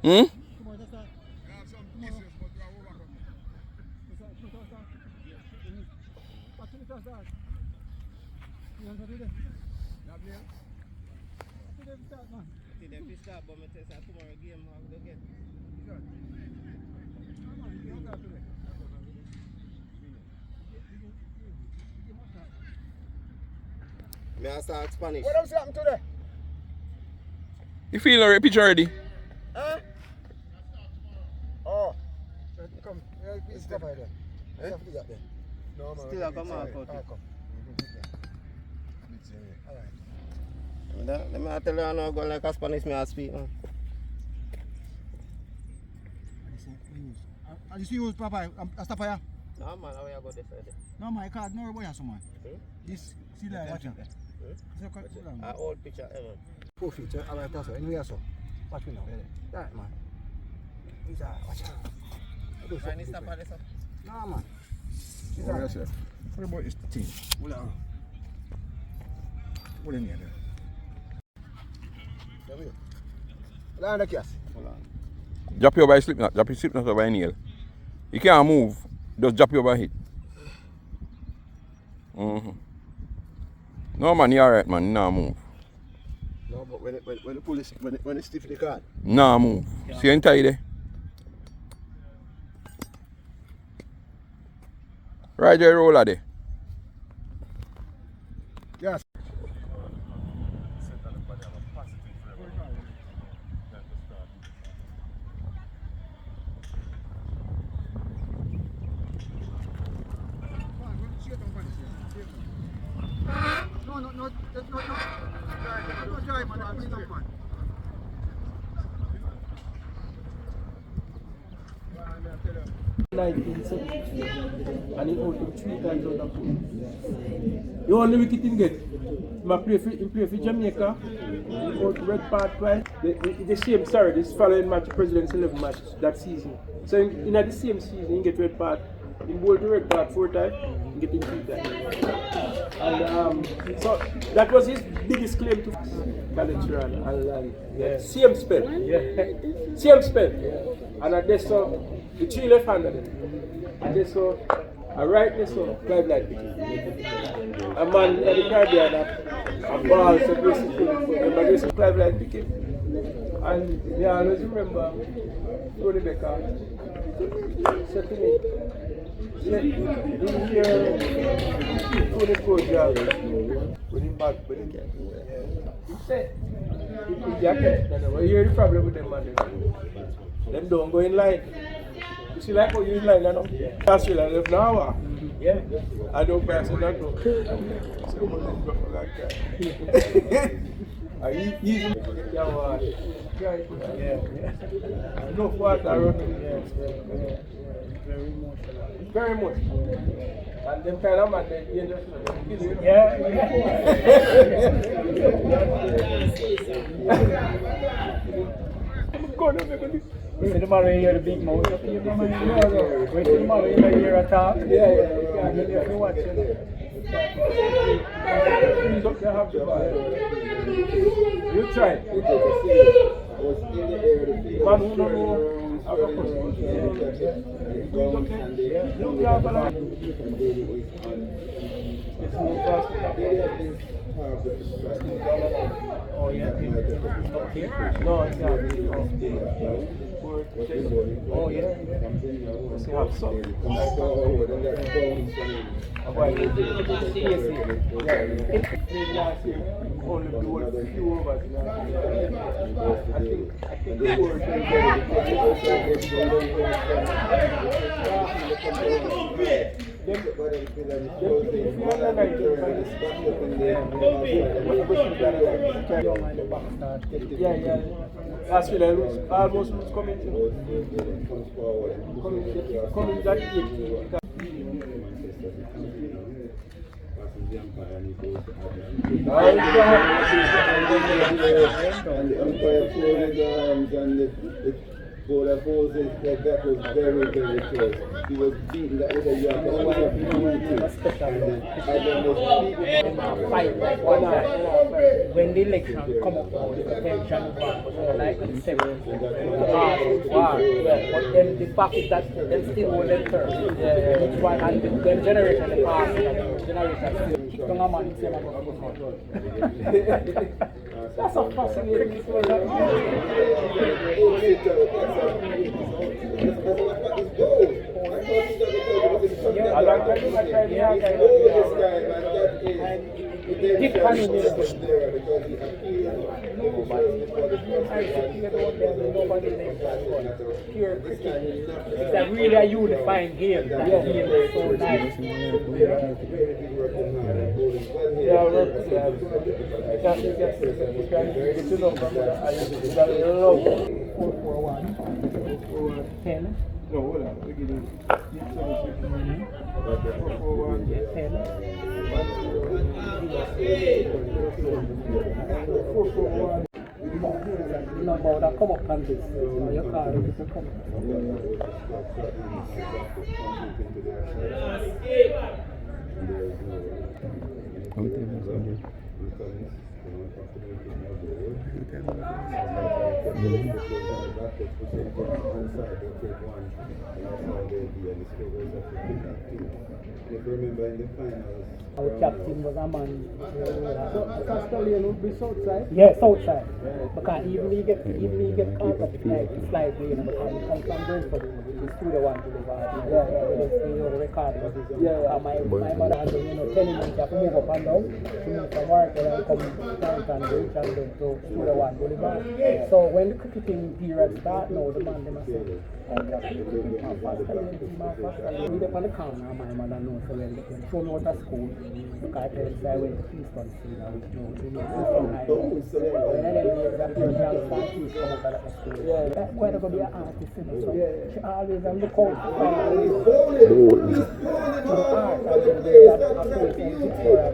Hmm? May I start Spanish? What else happened today? You feel a picture already? Huh? Oh. Come. It's the fire there. You have to do that then. No, man. Still have a mark out. Come. Let me tell you, I'm not going like a Spanish me I speak. I just use Papa. I stop here. No, man, how you go this side? No, my card. No, boy, someone. This. See that? Watch out. An old picture ever. 4 feet. Alright, that's right. Anyway, so. Watch me now. Right, man. He's out. Watch out. Can you stop at this? No, man. What about this thing? Hold on. What in here? There we go. Hold on, Kias. Hold on. Drop you over slip knot. Drop your slip knot over nail. You can't move. Just drop you over hit. No man, you alright man. Nah move. No, but when the police when it stiff the card. Nah move. See you inside there. Right there, roller there. Yes. No, drive, man. Put it up, man. And he out him 3 times out of 4. The only wicket he get, he play for Jamaica, he out red part twice. The same, sorry, this following match, President's 11 match that season. So in the same season, he get red part, he bowled the red part 4 times, he get him 3 times. And so that was his biggest claim to college run. And yeah. Same spell. Yeah. Same spell. Yeah. And I just saw the 3 left-handed. And they saw a right they saw Clive Light. A man in the Caribbean a ball so basically Clive Light became. And yeah, I always remember Tony Becker said to me, in here Tony Koja with him back with him. He said if jacket, you hear the problem with them man. Them don't go in line. You see like how you in line now? That's really left now. Yeah. I don't pass it that though. He's yeah. No water running. Yeah. Very emotional. Very much. And them kind of man, they just kill you. Yeah. Go on, make this. Wait till tomorrow you hear the big mouth up here, man. No. Wait till tomorrow you hear a talk. Yeah. You watch it. You have to buy it. You try. Man who don't know how to push. You have a lot. It's more fast. Oh yeah. No, it's not. Oh yeah. Let's have some. Only do a few overs. I think the word yeah. That's what I lose. Almost lose coming that 8. goal and goals like that was very, very close. He was beating that with a young and then was fight like one night. When the election come up, the potential is back, but like the seven, but then the fact is that them still hold them third. Which one and them generation the past generation still kick down a man in same about that's a passing cricket for that. Deep honey there because he appealed. Nobody makes that one. Pure cricket. It's a really a unifying game. That game is so nice. No, hold on. We give it 10. No, but that come up on this. So your car is to come up. If you remember in the finals, Our captain was a man. So, Castellian would be southside? Yeah, southside. Because even he get caught up like slightly, because he comes from Brentford. He's through the one to the bar. The record. My mother had telling me to move up and down. To move from work and come down and reach and then to through the one to the bar. So when the cricketing period start now, the man them say, we up on the corner, my mother knows so well. Show me what a school. Because I tell them, I went to Kingston Street and Kingston High. When I didn't hear that young kids come up at the school. That's why they're going to be an artist, so she always on the court to find out the art and that approach and Victoria.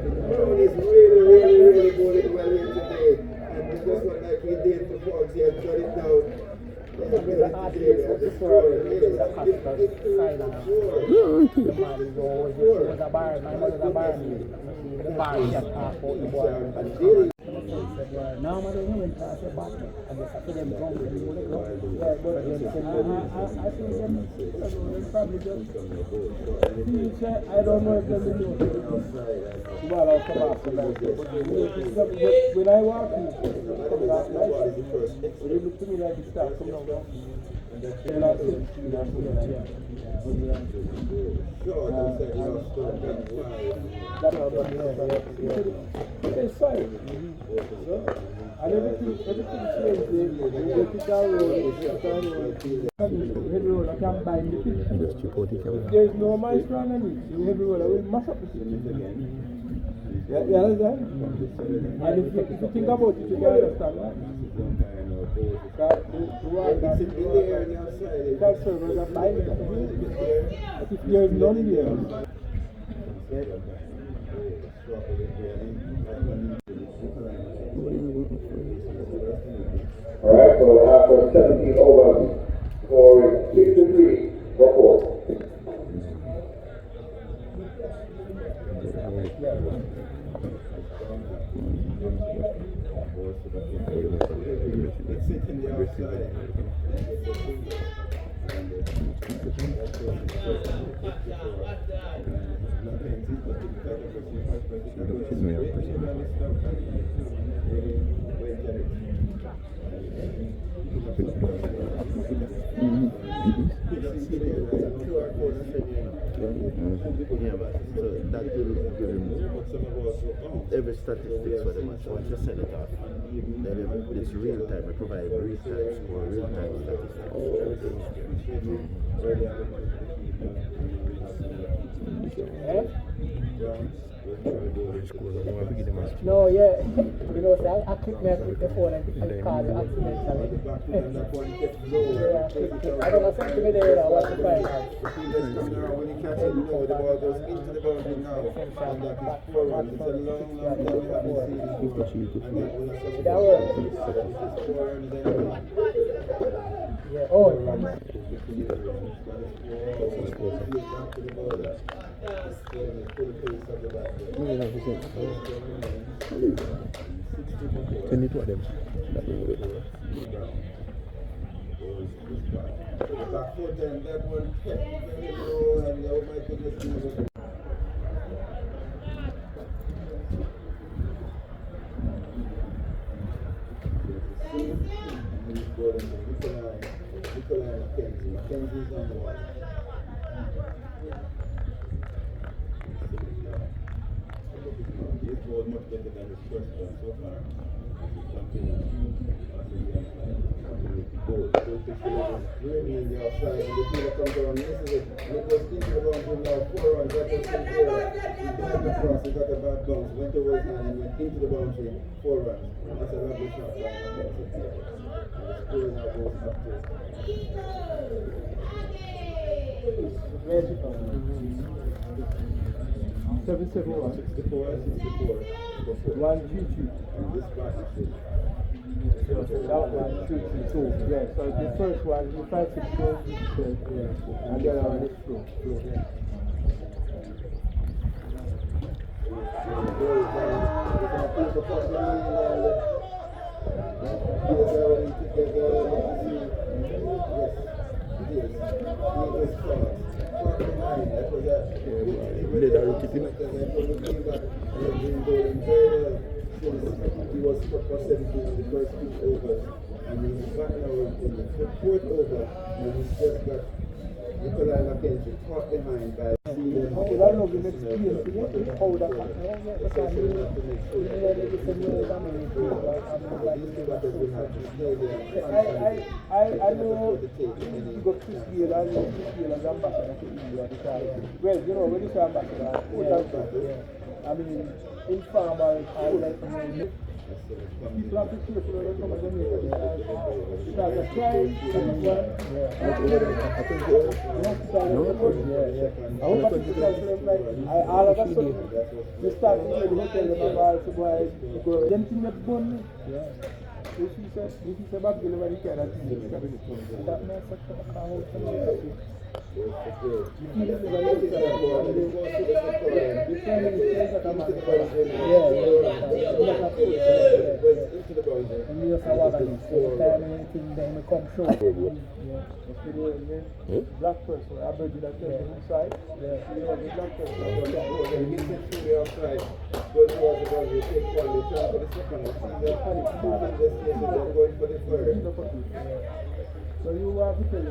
He's really going well here today. And it's just what like he did before, he has got it now. The artist was Victoria, the capital sign and the man is always, she was a bar, my mother was a barmaid. The bar she had talked about the boy. Now I don't know when I say back, I guess I see them drunk and you want to go. Yeah, but I see them probably just, I don't know if they know. Well, I'll come after that. But when I walk in, come last night, when you look to me like the staff come down, and I said, it's fine. And everything changed. You pick our road, heavy road, I can't buy in the picture. There's no maestro on it. The heavy road, I will mash up the picture. You understand? And if you think about it, you can understand, right? That servers are fine. But if there's none here, Alright, so after 17 overs, score is 6-3 for 4. That will give him every statistics for the match. Once you set it up, then it's real time. It provides real time score, real time statistics. No, yeah. You know, so I click the phone and call you accidentally. I don't know something there I want to find out. When you catch it, you know the ball goes into the boundary now. And that is forward. It's a long time we haven't seen it. That works. Yeah, oh, Back foot and that one kept very low and oh my goodness. Mackenzie's on the one. This was much better than the first one so far. Really in the outside, and the fielder comes around, misses it. And it was into the boundary now, 4 runs. That was still there. He dived across, he got a bad bounce, went over his hand and went into the boundary, 4 runs. That's a lovely shot by Mackenzie there. And the score now goes up to 7-7-1. 64. 1-2-2. And this partnership. That one, 2-2-2. Yeah, so the first one, the 5-6 goes, yeah. And the other one is 2. Yeah. He was struck for 17 in the first 2 overs, and he was back now in the 4th over, and he's just got Nikolai Mackenzie caught behind by I love the experience, how that I know you got Chris Gale, I know Chris Gale as ambassador to India because, well, you know, when you say ambassador, I mean, informal, I like to know. People have to be careful when they come to Jamaica because the price and I think I hope I can like all of a sudden they start to the hotel and the bar to buy because them things that bun if you say back delivery care that makes such a house. Black person, I bet you that inside. Black person. So you have to tell him,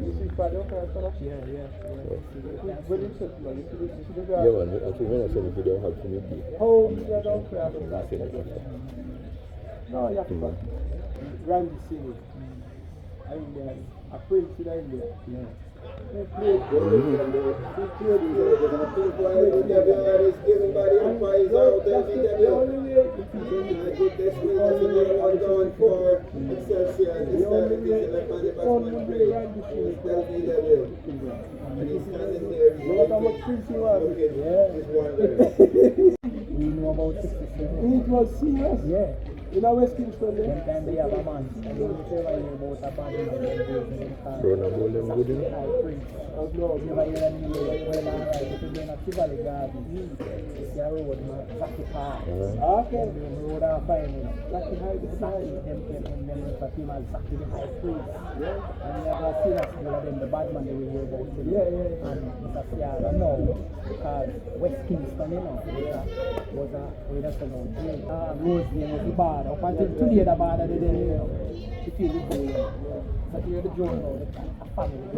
you see Father Castle? Yeah. Very simple. Yeah, man, I think when I said if you don't have to meet me. Oh, you don't craft that. No, you have to go. Randy City. I'm there. A prince in India. Yeah. They played. The only way for Excelsior and this time it is left on the batsman break. And he's standing there. He's wondering. We know about 67. It was serious? Yeah. In our West Kingston, Sometimes they have a man, and they will tell you about a bad man. Ronald good enough. High Prince. no. Never hear any well, alright, if you're going to Tivoli Garden, it's your road, man, Zaki Park. Okay. The road are fine, you know. Zaki High, the Zaki, them for him as Zaki the High Prince. And you have a serious deal of them, the bad man they will hear about today. Yeah. And Mr. Fiara, no, because West Kingston, you know, was a, we don't know, Rosemary was the bar. Up until today, the bar, they didn't, you know, to feel the goal. But you're the joint now, the family.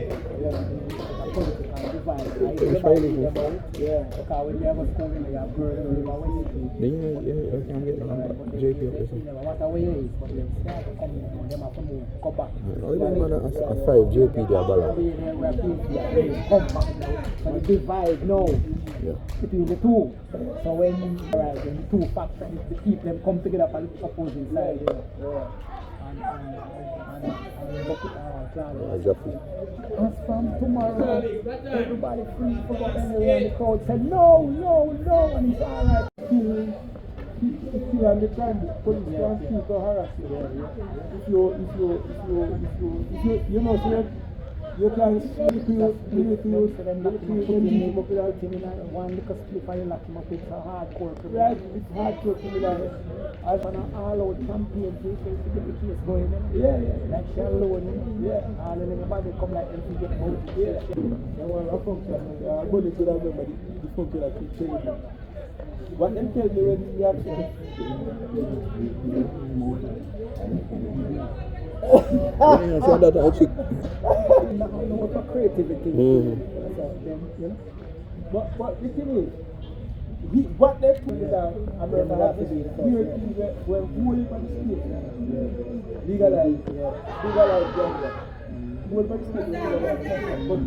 A political divide. I never see them out. Yeah. Because when you have a school, you have girls who live away. Yeah, I can get JP up there. No matter where you is, but they start to come in, them have to move, come back. I don't know a 5 JP there, Bala. Come back now. So the divide now between the two. So when the two factions, the people them come together on the opposing side, as from tomorrow, everybody free to go anywhere, and the crowd said no, and it's alright. Till you and the crime police can speak or harass you. If you know, sir, you can speak to you, So then lock him up, put him in one little split and you lock him up with a hardcore criminal. right, it's hardcore criminal. As an all-out campaign to get the case going. Yeah. Like Sean Lowe, Yeah. and then everybody come like them to get out. Yeah. Well, I function. I'm going to remember the function that keep telling me. What them tell me when you have to. So that I check. No, for creativity. So then, you know. But the thing is, what they put it down, America has to be here when whole heap of the state legalize ganja. Whole heap of the state legalize ganja. But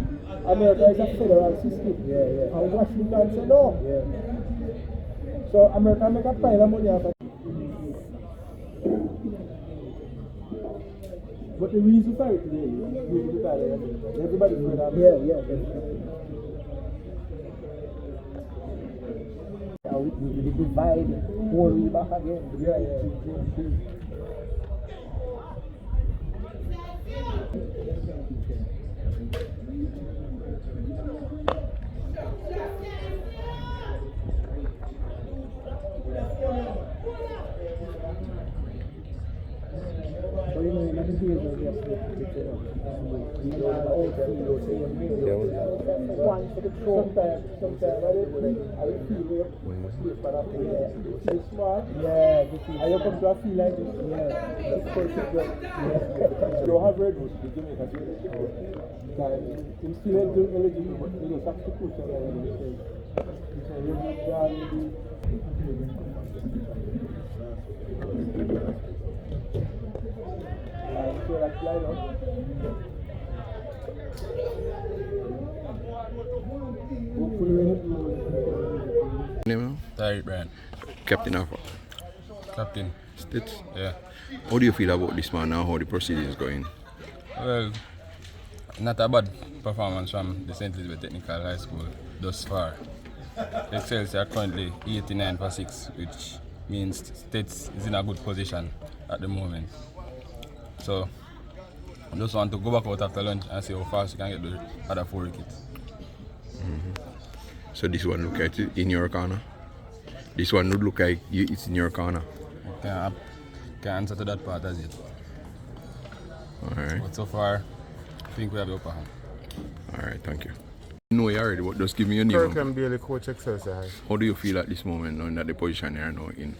America is a federal system. And Washington say no. So America make a pile of money out of it. But the reason for it today is because everybody's afraid of it. We divide whole way back again. So you know, in the days of just one for the throat. Sometimes I feel it's smart. And you come to a feel like this. It's perfect. You don't have red wood, the Jamaica it's still eligible, but you just have to put it on the stage. So you so that's line up. Name? Tariq Bryan. Captain of Captain. Steths. Yeah. How do you feel about this man and how the proceedings is going? Well, not a bad performance from the St. Elizabeth Technical High School thus far. Excelsior are currently 89 for 6, which means Steths is in a good position at the moment. So, I just want to go back out after lunch and see how fast we can get the other 4 wickets. So this one look like it's in your corner? This one would look like it's in your corner? Can't answer to that part as yet. Alright. But so far, I think we have the upper hand. Alright, thank you. You know you already, but just give me your name. Kirkham Bailey, coach Excelsior. How do you feel at this moment knowing that the position you are now in?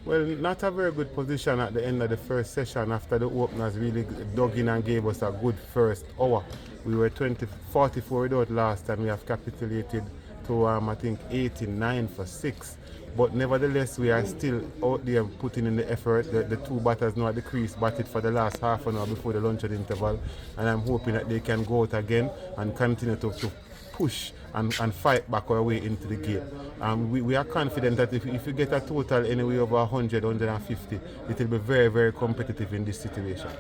Well, not a very good position at the end of the first session after the openers really dug in and gave us a good first hour. We were 44 without last and we have capitulated to I think 89 for 6. But nevertheless, we are still out there putting in the effort. The two batters now at the crease batted for the last half an hour before the lunch interval, and I'm hoping that they can go out again and continue to push and fight back our way into the game. We are confident that if you get a total anyway over 100, 150, it will be very, very competitive in this situation.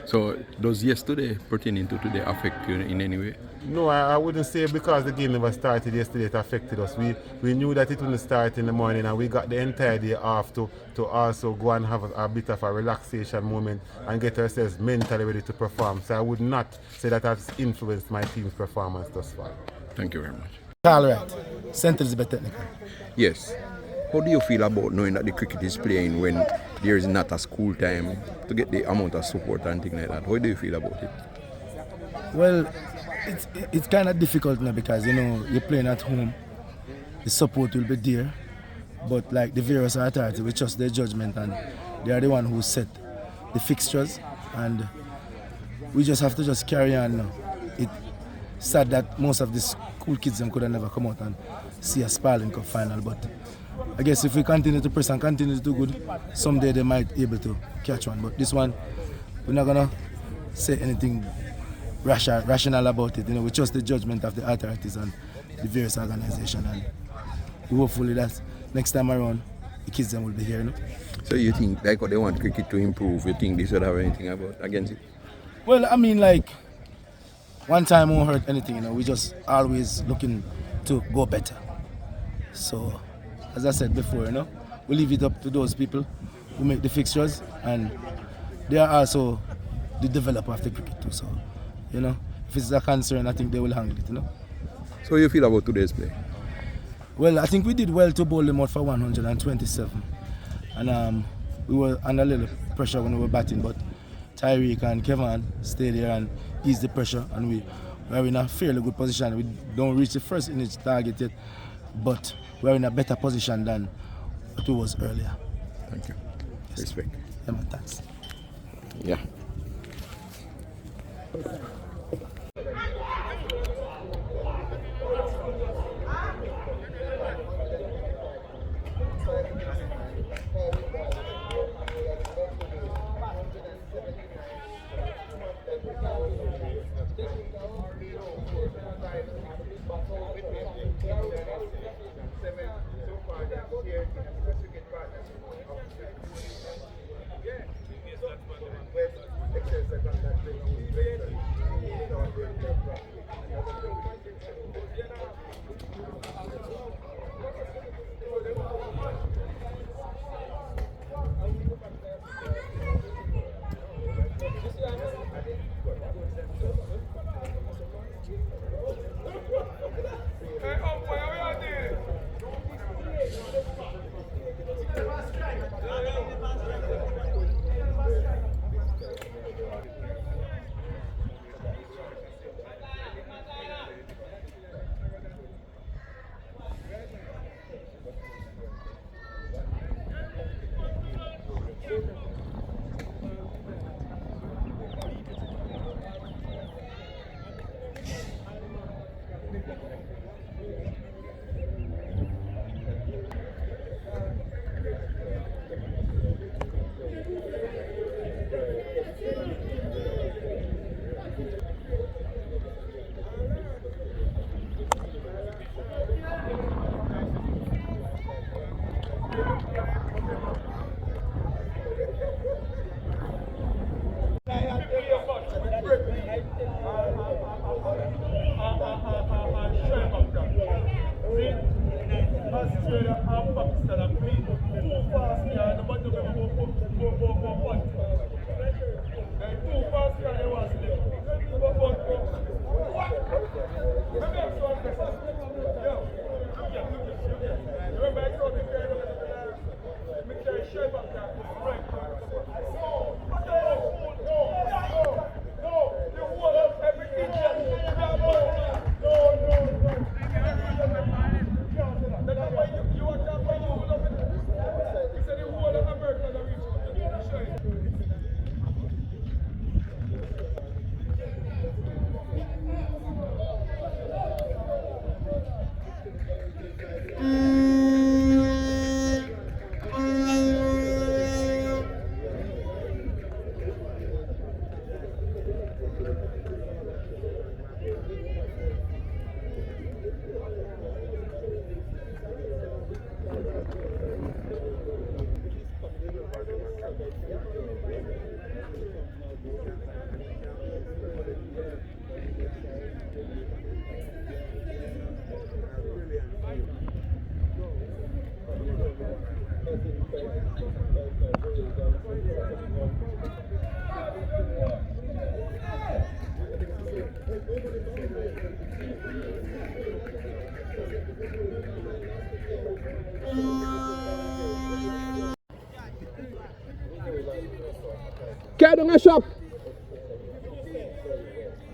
So does yesterday pertaining to today affect you in any way? No, I wouldn't say because the game never started yesterday it affected us. We knew that it wouldn't start in the morning and we got the entire day off to also go and have a bit of a relaxation moment and get ourselves mentally ready to perform. So I would not say that has influenced my team's performance thus far. Thank you very much. All right. St. Elizabeth Technical. Yes. How do you feel about knowing that the cricket is playing when there is not a school time to get the amount of support and things like that? How do you feel about it? Well, it's kind of difficult now because, you know, you're playing at home. The support will be there. But like the various authorities, we trust their judgment and they are the one who set the fixtures. And we just have to just carry on now. It's sad that most of the school kids could have never come out and see a Spaulding Cup final. But I guess if we continue to press and continue to do good, someday they might be able to catch one. But this one, we're not going to say anything rational about it. You know, we trust the judgment of the authorities and the various organizations. And hopefully that next time around, the kids then will be here. You know? So you think, like what they want cricket to improve, you think this would have anything against it? Well, I mean, like, one time won't hurt anything, you know. We just always looking to go better. So, as I said before, you know, we leave it up to those people who make the fixtures, and they are also the developer of the cricket too. So, you know, if it's a concern, I think they will handle it, you know. So you feel about today's play? Well, I think we did well to bowl them out for 127. And we were under a little pressure when we were batting, but Tyreek and Kevin stayed there and eased the pressure, and we are in a fairly good position. We don't reach the first innings target yet, but we're in a better position than it was earlier. Thank you. Yes. Respect. Yeah, man, thanks. Yeah. Carry down a shop.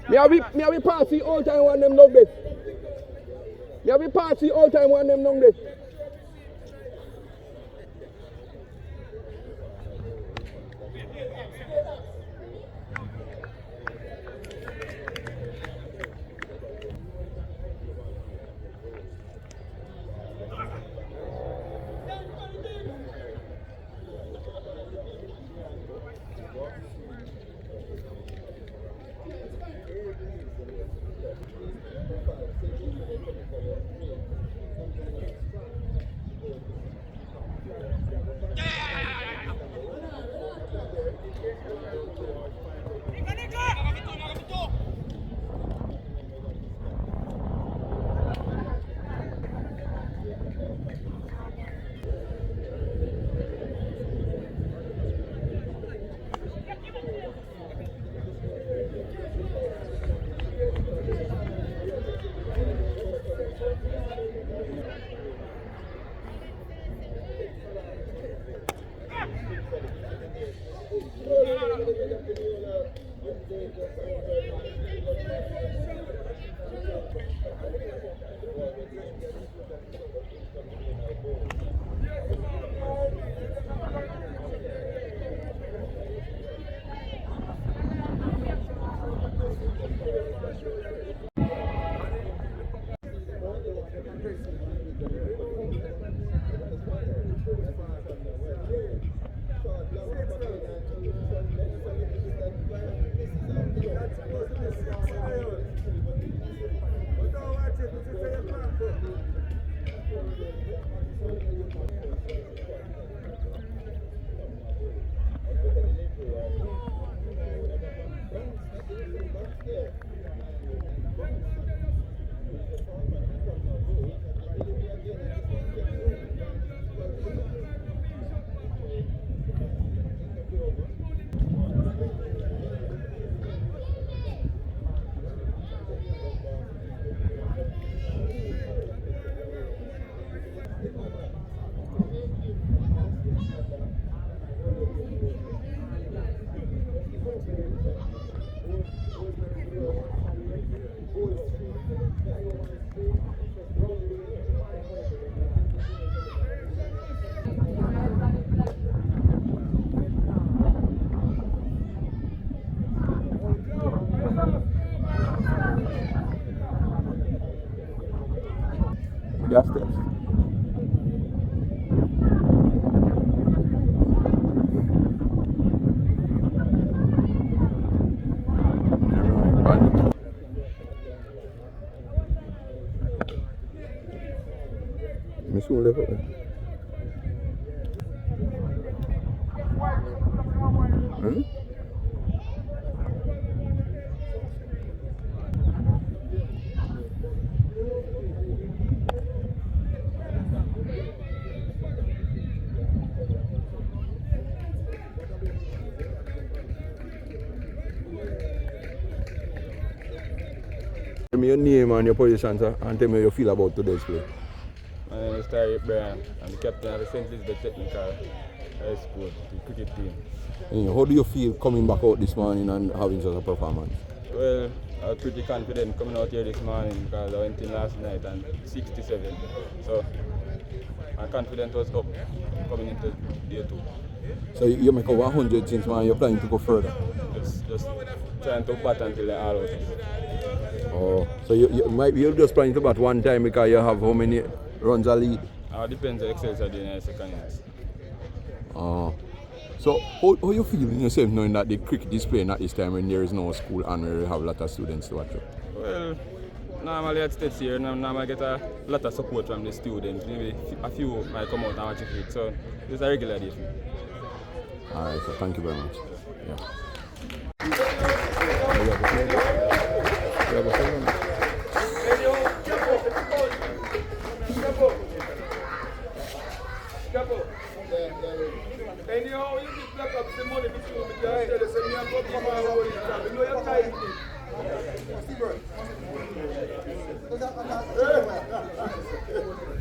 Me have a party all time one them love this. Me have a party all time one them love this. Gas steps. Me soon left it. Hmm? Tell me your name and your position, sir, and tell me how you feel about today's play. My name is Tariq Brian. I'm the captain of the St. Elizabeth Technical High School, the cricket team. How do you feel coming back out this morning and having such a performance? Well, I was pretty confident coming out here this morning because I went in last night and 67. So my confidence was up coming into day 2. So you make over 100 since man, you're planning to go further? Just trying to bat until they're all out. Oh, so you're just planning to bat one time because you have how many runs a lead? Depends on Excelsior doing in the second innings. Oh. So how you feel in yourself knowing that the cricket is playing at this time when there is no school and we have a lot of students to watch it? Well, normally at steths here, normally I get a lot of support from the students. Maybe a few might come out and watch it. So it's a regular day for me. Alright, so thank you very much. Yeah. Anyhow, you keep black up the money between me and tell us and me and go come and hold it up. You know you're tight. You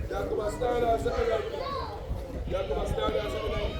come and stand there, second round. You come and stand there, second round.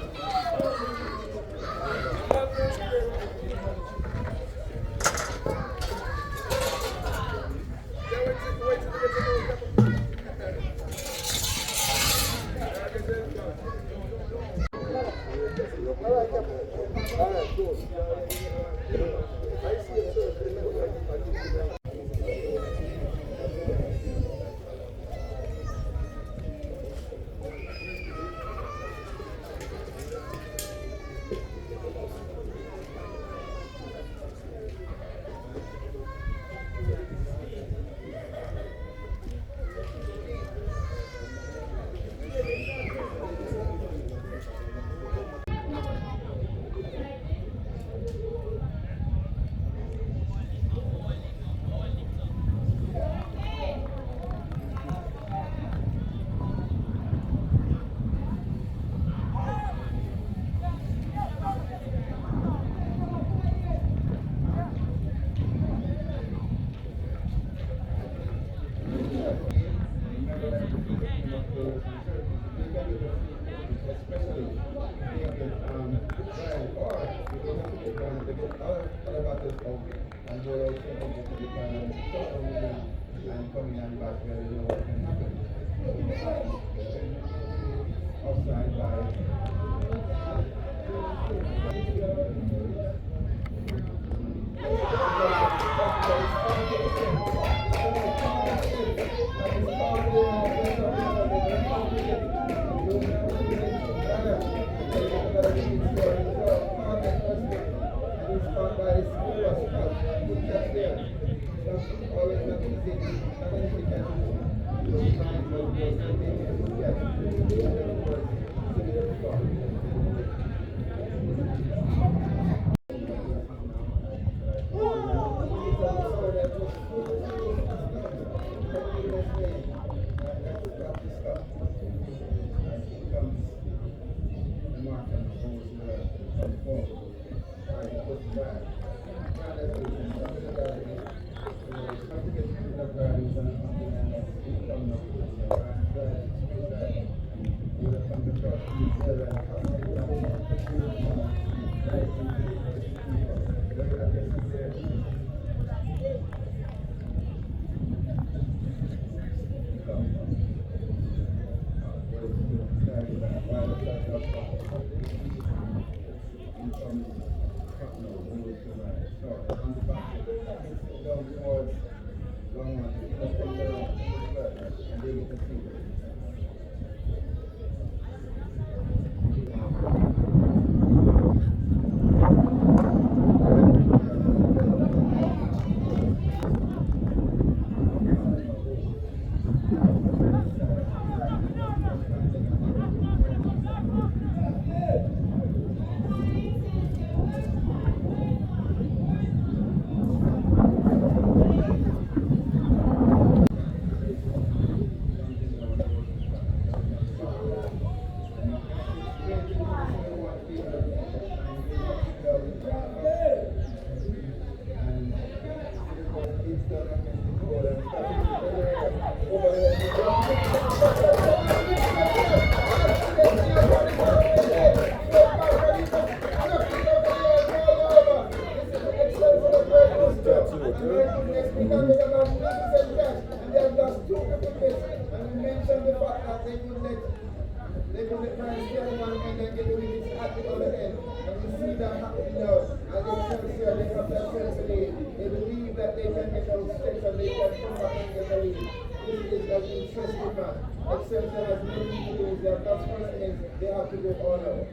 They could let Brian Skelly one and then get the wickets at the other end. And you see that happening now. And Excelsior, they have that sense of lead. They believe that they can get those steps and they can come back and get the lead. This is an interesting match. Excelsior has nothing to lose. Their first innings, they have to go all out.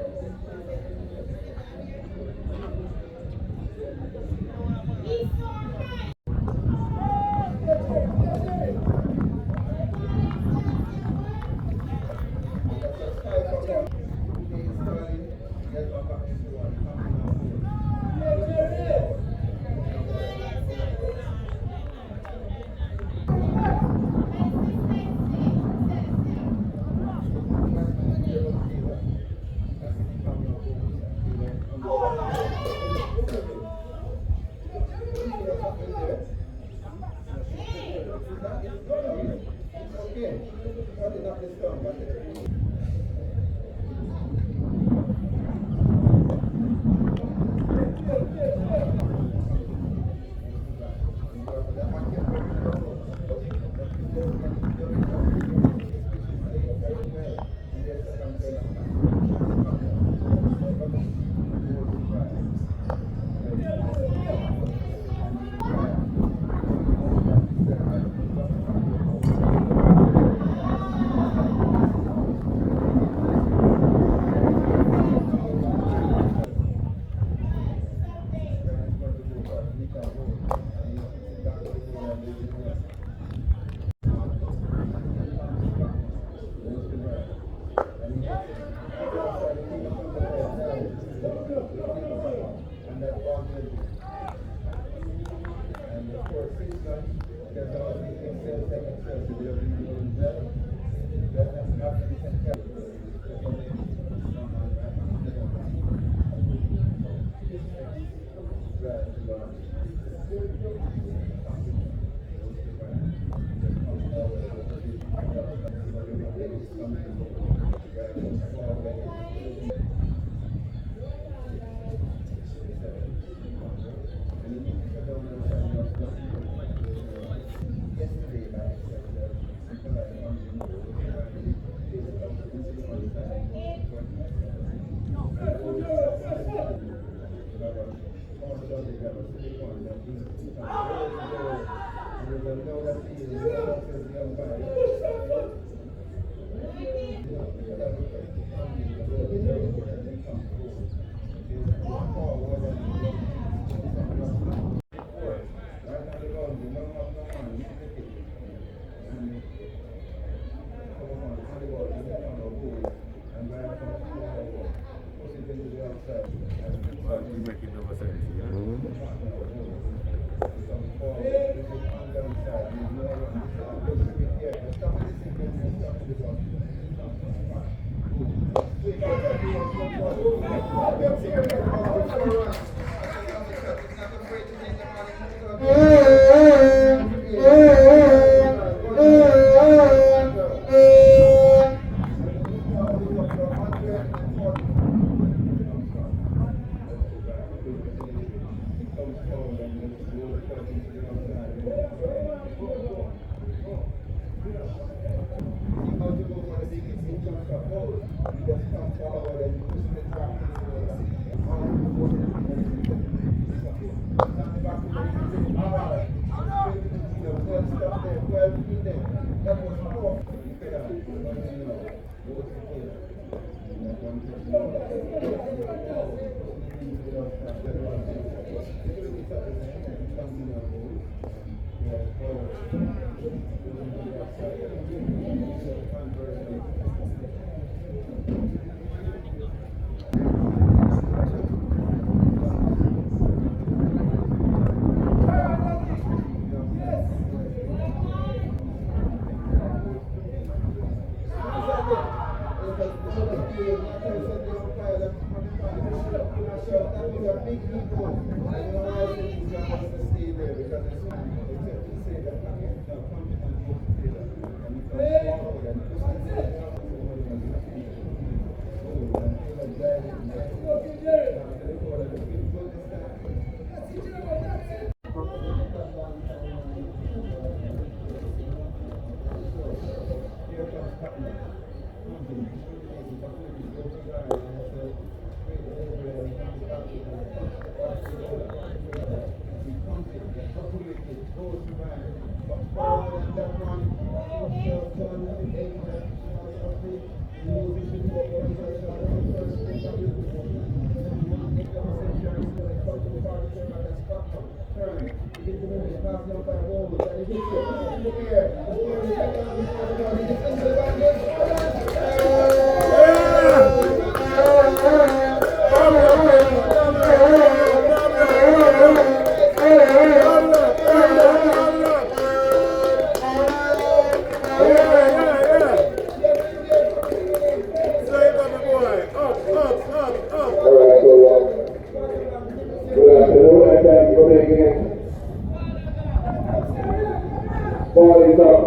Spaulding up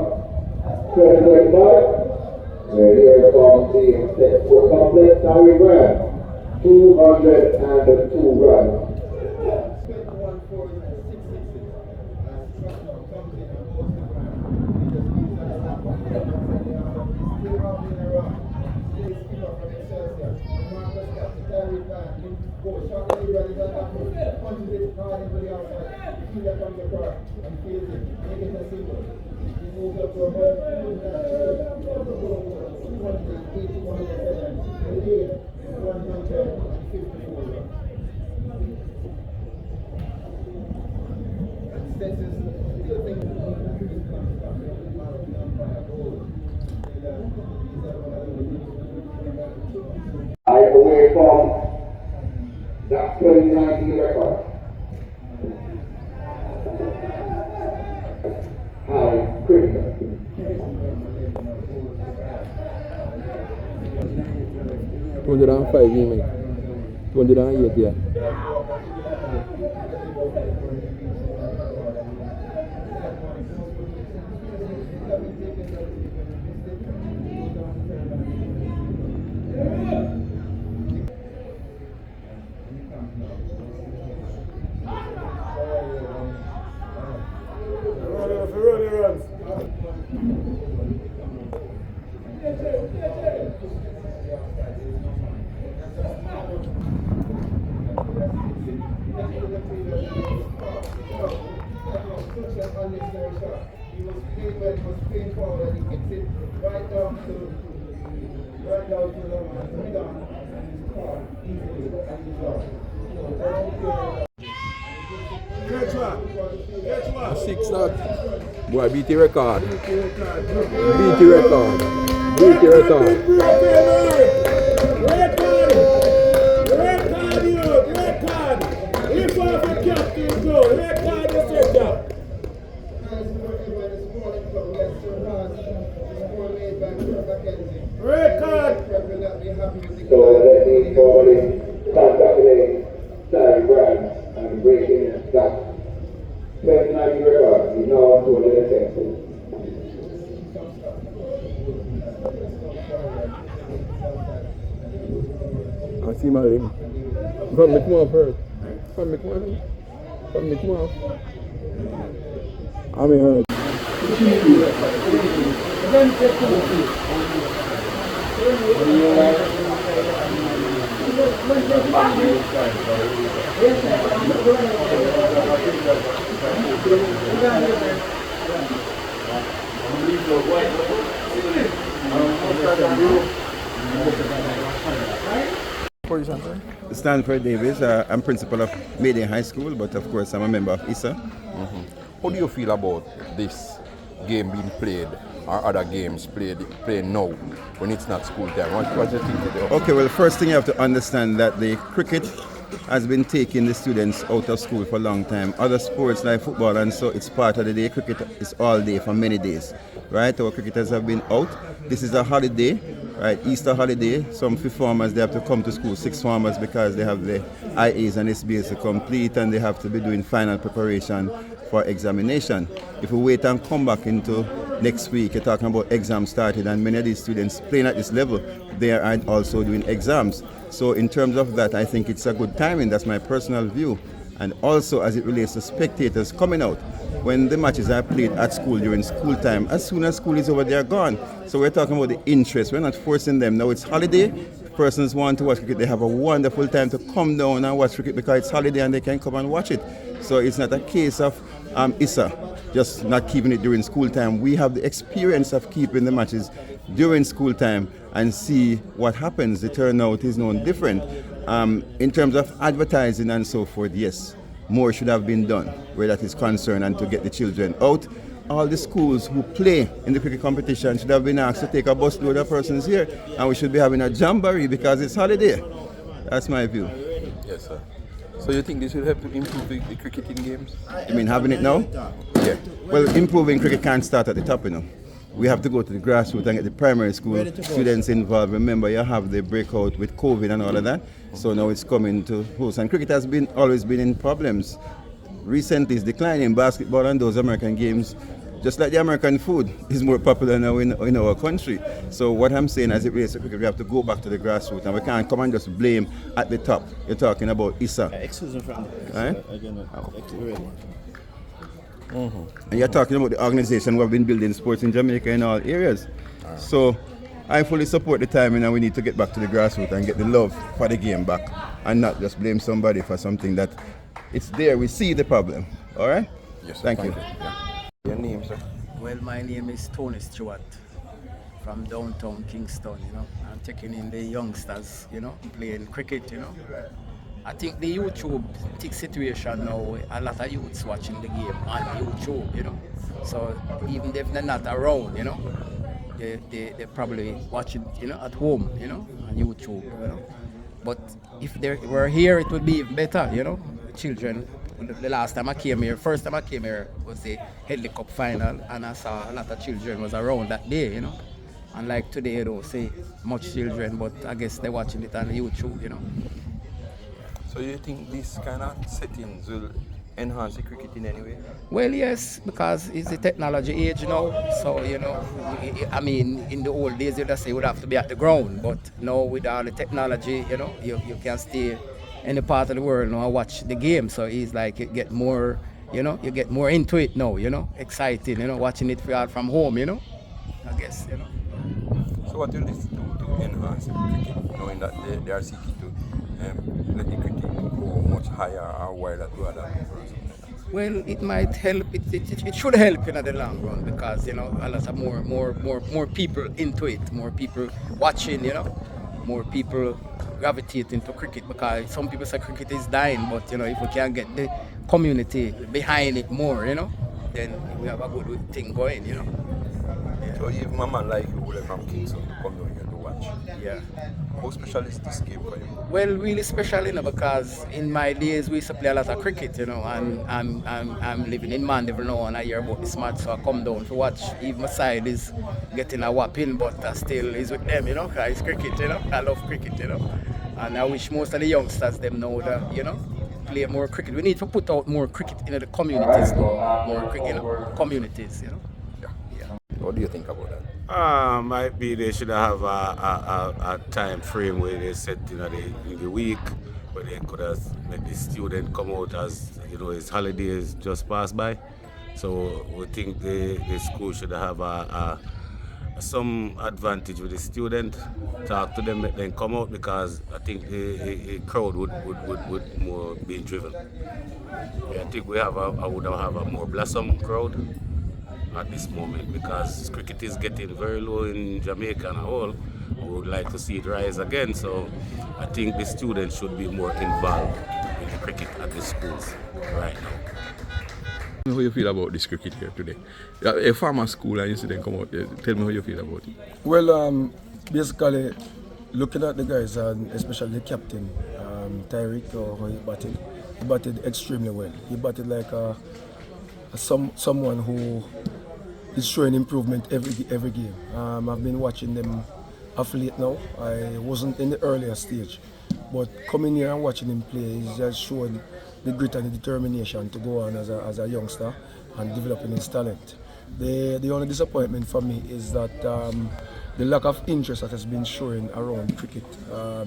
2025. We're here from the step 4 complex. Now we grab 202 runs. Away from that 2019 record. High critical. 205 mate. 208 yeah. Six that. Boy, beat the record. Beat the record. Beat the record. So let me formally congratulate Sally Brand and breaking that 2019 record. He's now on 206. I see my ring. From me come off first. From me come off. From me come off. I'm in hurt. Position, sir? Stanford Davis. I'm principal of Mayday High School, but of course I'm a member of ISA. How do you feel about this game being played or other games played now when it's not school time? What do you think of it? Okay, well, first thing you have to understand that the cricket has been taking the students out of school for a long time. Other sports like football and so it's part of the day. Cricket is all day for many days, right? Our cricketers have been out. This is a holiday, right? Easter holiday. Some fifth formers, they have to come to school. Sixth formers because they have the IAs and SBAs to complete and they have to be doing final preparation for examination. If we wait and come back into next week, you're talking about exams started and many of these students playing at this level, they are also doing exams. So in terms of that, I think it's a good timing. That's my personal view. And also as it relates to spectators coming out, when the matches are played at school during school time, as soon as school is over, they're gone. So we're talking about the interest. We're not forcing them. Now it's holiday. Persons want to watch cricket. They have a wonderful time to come down and watch cricket because it's holiday and they can come and watch it. So it's not a case of ISA just not keeping it during school time. We have the experience of keeping the matches during school time and see what happens. The turnout is no different. In terms of advertising and so forth, yes, more should have been done where that is concerned and to get the children out. All the schools who play in the cricket competition should have been asked to take a busload of persons here and we should be having a jamboree because it's holiday. That's my view. Yes, sir. So you think this will help to improve the cricketing games? You mean having it now? Yeah. Well, improving cricket can't start at the top, you know. We have to go to the grassroots and get the primary school students involved. Remember, you have the breakout with COVID and all of that. So now it's coming to host. And cricket has always been in problems. Recently it's declining. Basketball and those American games, just like the American food, is more popular now in our country. So what I'm saying as it relates to cricket, we have to go back to the grassroots and we can't come and just blame at the top. You're talking about ISA. Excuse me, friend. Right? Mm-hmm. And you're talking about the organization who have been building sports in Jamaica in all areas. So I fully support the timing and we need to get back to the grassroots and get the love for the game back and not just blame somebody for something that it's there. We see the problem. All right? Yes, sir. Thank you. Yeah. Your name, sir? Well, my name is Tony Stewart from downtown Kingston, you know. I'm taking in the youngsters, you know, playing cricket, you know. I think the YouTube situation now, a lot of youths watching the game on YouTube, you know. So even if they're not around, you know, they're probably watching, you know, at home, you know, on YouTube, you know. But if they were here, it would be even better, you know. Children, the last time I came here, first time I came here was the Headley Cup final, and I saw a lot of children was around that day, you know. And like today, I don't see much children, but I guess they're watching it on YouTube, you know. So you think these kind of settings will enhance the cricket in any way? Well, yes, because it's the technology age now. So, you know, I mean, in the old days, you'd say you would have to be at the ground. But now with all the technology, you know, you can stay any part of the world now and watch the game. So it's like you get more, you know, you get more into it now, you know, exciting, you know, watching it from home, you know, I guess, you know. So what will this do to enhance the cricket, knowing that they are seeking to let the cricket go much higher or wider to other people? Well, it might help. It should help in the long run because, you know, a lot of more people into it, more people watching, you know, more people gravitate into cricket because some people say cricket is dying, but, you know, if we can get the community behind it more, you know, then we have a good thing going, you know. Yeah. So even a man like you who from Kingston to come down here to watch. Yeah. How special is this game for you? Well, really special, you know, because in my days we used to play a lot of cricket, you know, and I'm living in Mandeville now and I hear about this match, so I come down to watch. Even my side is getting a whopping, but I still is with them, you know, because it's cricket, you know. I love cricket, you know. And I wish most of the youngsters them know that, you know, play more cricket. We need to put out more cricket in the communities, though. More cricket, you know, communities, you know. What do you think about that? Might be they should have a time frame where they set in the week where they could have let the student come out as, you know, his holidays just passed by. So we think the school should have some advantage with the student, talk to them, let them come out because I think the crowd would more be driven. I think we would have a more blossom crowd at this moment because cricket is getting very low in Jamaica and all. We would like to see it rise again, so I think the students should be more involved in the cricket at the schools right now. How you feel about this cricket here today? A farmer school and you see them come out there. Tell me how you feel about it. Well, basically, looking at the guys, and especially the captain, Tyreek, how he batted extremely well. He batted like someone who is showing improvement every game. I've been watching them of late now. I wasn't in the earlier stage, but coming here and watching him play, he's just showing the grit and the determination to go on as a youngster and developing his talent. The only disappointment for me is that the lack of interest that has been showing around cricket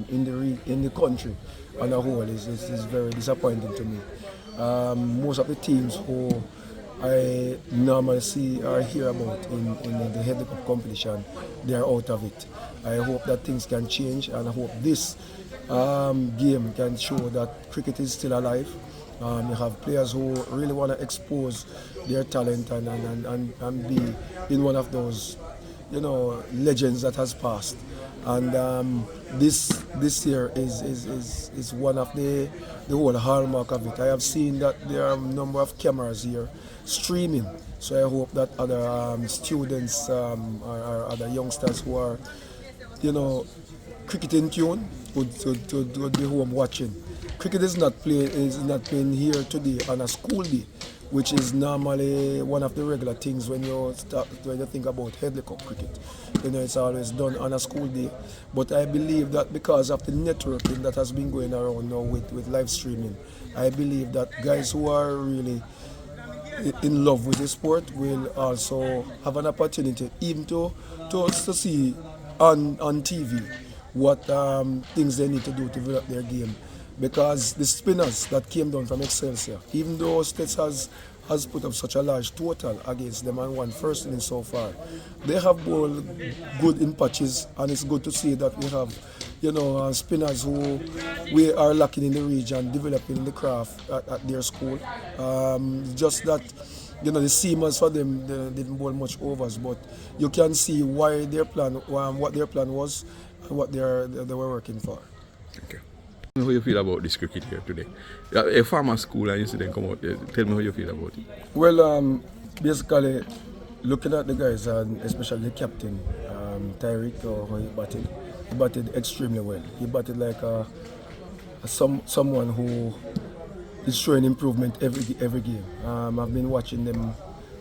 in the country on a whole is very disappointing to me. Most of the teams who I normally see or hear about in the Head Cup competition, they are out of it. I hope that things can change, and I hope this game can show that cricket is still alive. You have players who really want to expose their talent and be in one of those, legends that has passed. And this year is one of the whole hallmark of it. I have seen that there are a number of cameras here streaming, so I hope that other students or other youngsters who are, cricket in tune would be home watching. Cricket is not playing here today on a school day, which is normally one of the regular things when you think about Headley Cup cricket. It's always done on a school day. But I believe that because of the networking that has been going around now with live streaming, I believe that guys who are really in love with the sport will also have an opportunity even to see on TV what things they need to do to develop their game. Because the spinners that came down from Excelsior, even though steths has put up such a large total against them and won first inning so far, they have bowled good in patches, and it's good to see that we have, spinners who we are lacking in the region, developing the craft at their school. Just that, the seamers for them, they didn't bowl much overs, but you can see why their plan, what their plan was, and what they were working for. Okay. How you feel about this cricket here today? A farmer school and you see them come out there. Tell me how you feel about it. Well, basically, looking at the guys, and especially the captain, Tyreek, how he batted extremely well. He batted like someone who is showing improvement every game. I've been watching them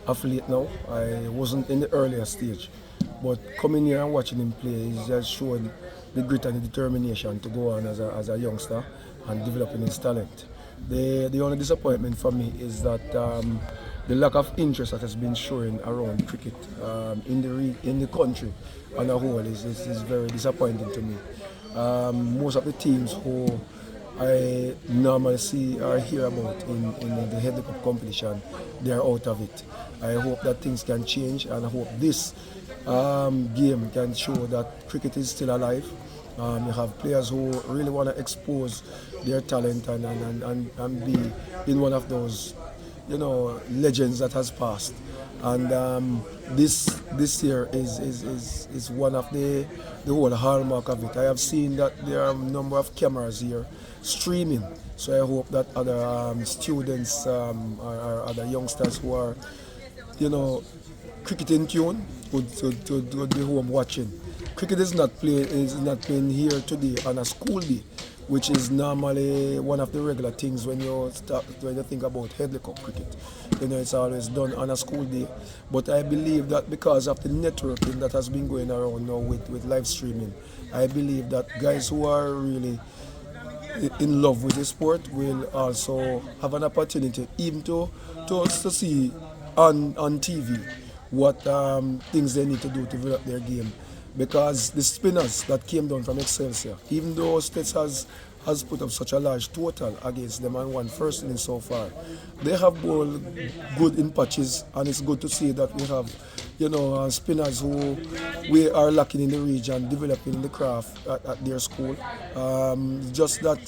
of late now. I wasn't in the earlier stage, but coming here and watching him play, he's just showing the grit and the determination to go on as a youngster and developing his talent. The only disappointment for me is that the lack of interest that has been showing around cricket in the country on a whole is very disappointing to me. Most of the teams who I normally see or hear about in the Head Cup competition, they are out of it. I hope that things can change, and I hope this game can show that cricket is still alive. You have players who really want to expose their talent and be in one of those, legends that has passed. And this year is one of the whole hallmark of it. I have seen that there are a number of cameras here streaming, so I hope that other students or other youngsters who are, cricket in tune would be home watching. Cricket is not playing here today on a school day, which is normally one of the regular things when you think about Headley Cup cricket. It's always done on a school day. But I believe that because of the networking that has been going around now with live streaming, I believe that guys who are really in love with the sport will also have an opportunity even to see on TV what things they need to do to develop their game. Because the spinners that came down from Excelsior, even though steths has put up such a large total against them and won first inning so far, they have bowled good in patches, and it's good to see that we have, spinners who we are lacking in the region, developing the craft at their school. Just that,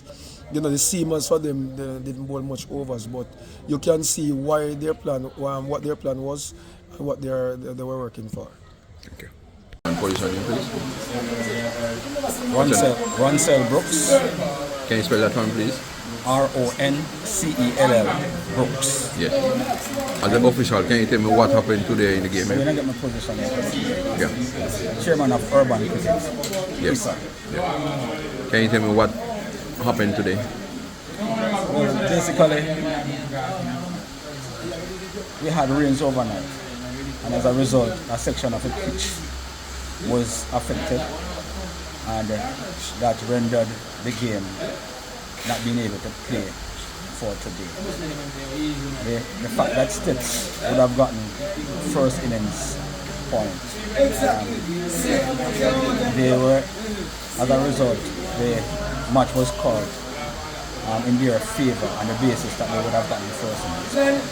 the seamers for them, they didn't bowl much overs, but you can see why their plan, what their plan was, and what they were working for. Okay. position here, please? Roncell Brooks. Can you spell that one, please? Roncell Brooks. Yes. As an official, can you tell me what happened today in the game? So when I get my position here, Yeah. chairman of Urban Cricket. Yes. Yeah. Can you tell me what happened today? Well, basically, we had rains overnight, and as a result, a section of the pitch was affected, and that rendered the game not being able to play for today. The fact that steths would have gotten first innings point, they were, as a result, the match was called in their favour on the basis that they would have gotten first innings.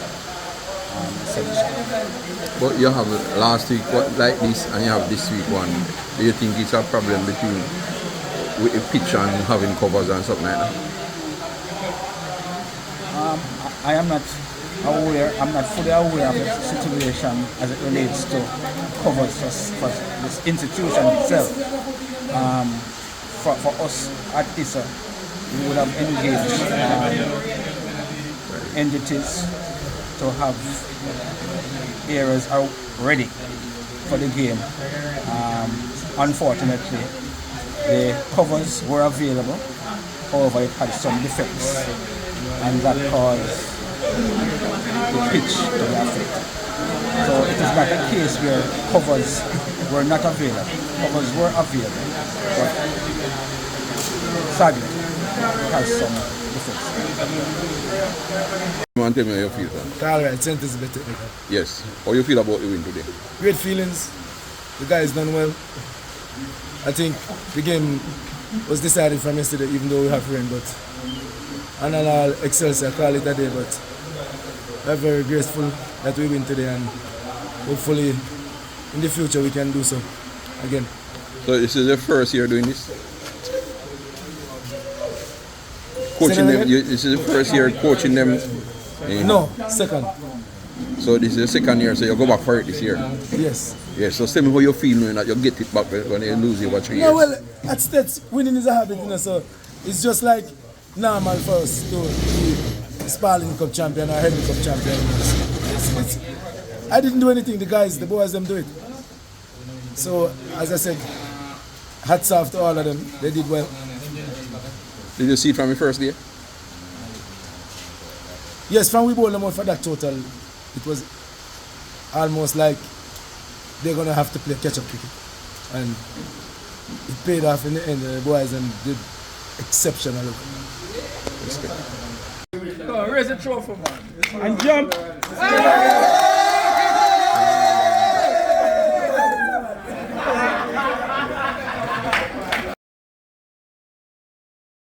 But you have last week like this and you have this week one. Do you think it's a problem between with the pitch and having covers and something like that? I am not aware, I'm not fully aware of the situation as it relates to covers for this institution itself. For us at ISA, we would have engaged entities to have areas are ready for the game. Unfortunately, the covers were available, however it had some defects, and that caused the pitch to be affected. So it is not a case where covers were not available. Covers were available, but sadly it has some defects. You want to tell me how you feel, sir? Alright, centers better. Yes. How you feel about the win today? Great feelings. The guys done well. I think the game was decided from yesterday, even though we have rain, but and all Excelsior call it a day, but we're very grateful that we win today, and hopefully in the future we can do so again. So this is the first year doing this? Coaching them, this is the first year coaching them? No, second. So this is the second year, so you go back for it this year? Yes. Yes, so tell me how you feel knowing that you get it back when you lose it over 3 years. No, well, at steths, winning is a habit, you know, so it's just like normal for us to be Spaulding Cup champion or Henry Cup champion. I didn't do anything, the boys, them do it. So, as I said, hats off to all of them, they did well. Did you see it from the first day? Yes, from we bowled them out for that total, it was almost like they're going to have to play catch-up cricket. And it paid off in the end, the boys and did exceptional. Go on, raise the trophy, man. And jump.